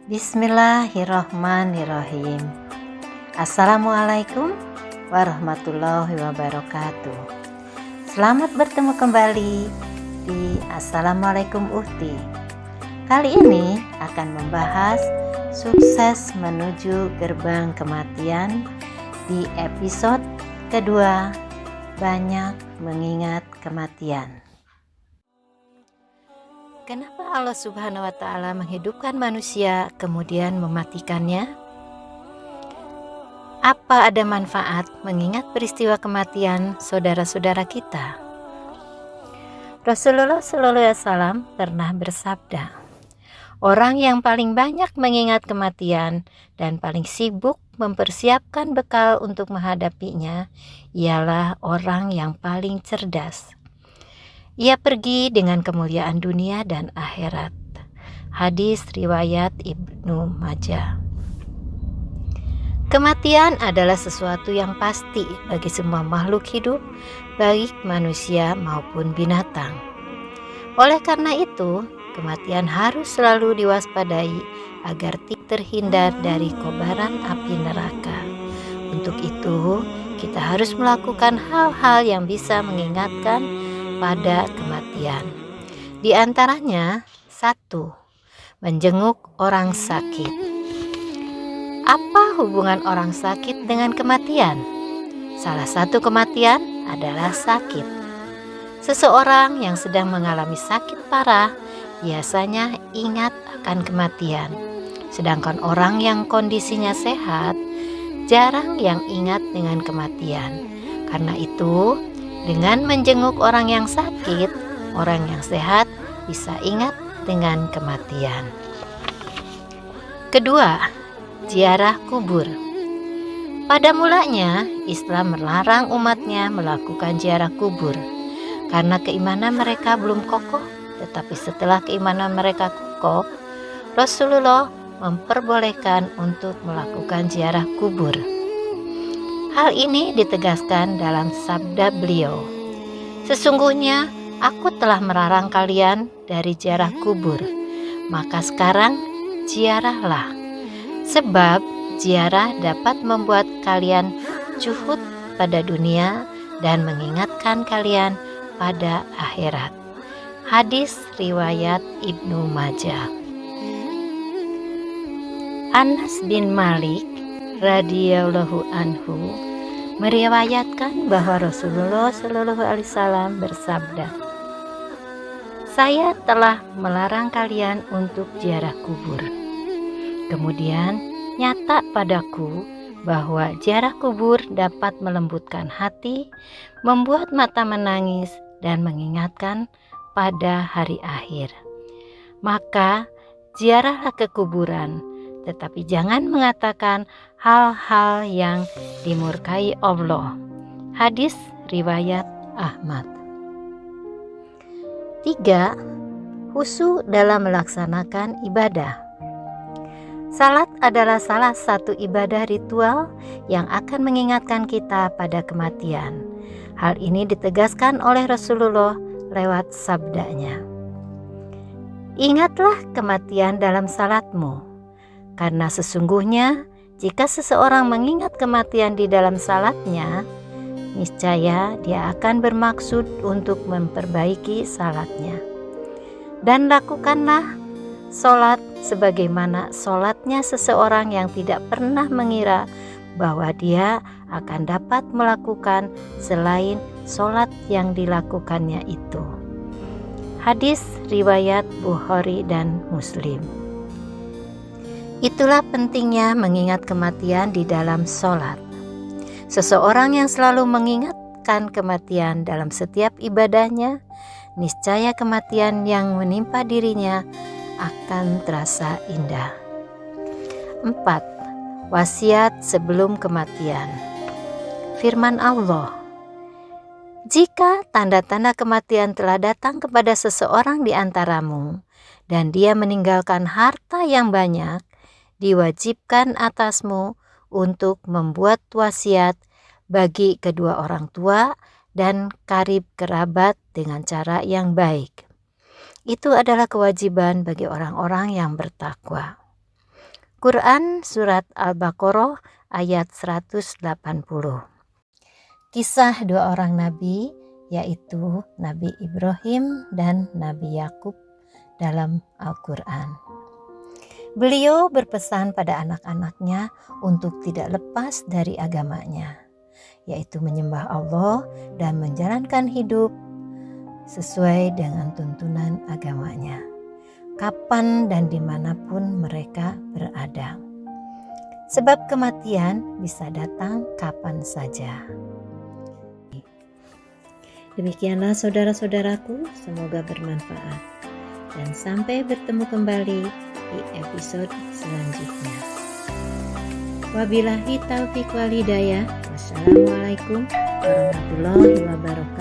Bismillahirrohmanirrohim. Assalamualaikum warahmatullahi wabarakatuh. Selamat bertemu kembali di Assalamualaikum Uhti. Kali ini akan membahas sukses menuju gerbang kematian di episode kedua, banyak mengingat kematian. Kenapa Allah Subhanahu wa Ta'ala menghidupkan manusia kemudian mematikannya? Apa ada manfaat mengingat peristiwa kematian saudara-saudara kita? Rasulullah SAW pernah bersabda, orang yang paling banyak mengingat kematian dan paling sibuk mempersiapkan bekal untuk menghadapinya ialah orang yang paling cerdas. Ia pergi dengan kemuliaan dunia dan akhirat. Hadis riwayat Ibnu Majah. Kematian adalah sesuatu yang pasti bagi semua makhluk hidup, baik manusia maupun binatang. Oleh karena itu, kematian harus selalu diwaspadai agar terhindar dari kobaran api neraka. Untuk itu, kita harus melakukan hal-hal yang bisa mengingatkan pada kematian. Di antaranya, 1. Menjenguk orang sakit. Apa hubungan orang sakit dengan kematian? Salah satu kematian adalah sakit. Seseorang yang sedang mengalami sakit parah biasanya ingat akan kematian. Sedangkan orang yang kondisinya sehat jarang yang ingat dengan kematian. Karena itu, dengan menjenguk orang yang sakit, orang yang sehat bisa ingat dengan kematian. Kedua, ziarah kubur. Pada mulanya, Islam melarang umatnya melakukan ziarah kubur karena keimanan mereka belum kokoh. Tetapi setelah keimanan mereka kokoh, Rasulullah memperbolehkan untuk melakukan ziarah kubur. Hal ini ditegaskan dalam sabda beliau, sesungguhnya aku telah melarang kalian dari ziarah kubur, maka sekarang ziarahlah. Sebab ziarah dapat membuat kalian zuhud pada dunia dan mengingatkan kalian pada akhirat. Hadis riwayat Ibnu Majah. Anas bin Malik radhiyallahu anhu meriwayatkan bahwa Rasulullah Shallallahu Alaihi Wasallam bersabda, saya telah melarang kalian untuk ziarah kubur. Kemudian nyata padaku bahwa ziarah kubur dapat melembutkan hati, membuat mata menangis dan mengingatkan pada hari akhir. Maka ziarahlah ke kuburan, tetapi jangan mengatakan hal-hal yang dimurkai Allah. Hadis riwayat Ahmad. 3. Khusyuk dalam melaksanakan ibadah. Salat adalah salah satu ibadah ritual yang akan mengingatkan kita pada kematian. Hal ini ditegaskan oleh Rasulullah lewat sabdanya, ingatlah kematian dalam salatmu. Karena sesungguhnya jika seseorang mengingat kematian di dalam salatnya, niscaya dia akan bermaksud untuk memperbaiki salatnya. Dan lakukanlah solat sebagaimana solatnya seseorang yang tidak pernah mengira bahwa dia akan dapat melakukan selain solat yang dilakukannya itu. Hadis riwayat Bukhari dan Muslim. Itulah pentingnya mengingat kematian di dalam sholat. Seseorang yang selalu mengingatkan kematian dalam setiap ibadahnya, niscaya kematian yang menimpa dirinya akan terasa indah. 4. Wasiat sebelum kematian. Firman Allah, jika tanda-tanda kematian telah datang kepada seseorang di antaramu, dan dia meninggalkan harta yang banyak, diwajibkan atasmu untuk membuat wasiat bagi kedua orang tua dan karib kerabat dengan cara yang baik. Itu adalah kewajiban bagi orang-orang yang bertakwa. Quran Surat Al-Baqarah ayat 180. Kisah dua orang nabi, yaitu Nabi Ibrahim dan Nabi Yakub dalam Al-Quran. Beliau berpesan pada anak-anaknya untuk tidak lepas dari agamanya, yaitu menyembah Allah dan menjalankan hidup sesuai dengan tuntunan agamanya, kapan dan dimanapun mereka berada. Sebab kematian bisa datang kapan saja. Demikianlah saudara-saudaraku, semoga bermanfaat. Dan sampai bertemu kembali di episode selanjutnya. Wabillahi taufiq wal hidayah. Wassalamualaikum warahmatullahi wabarakatuh.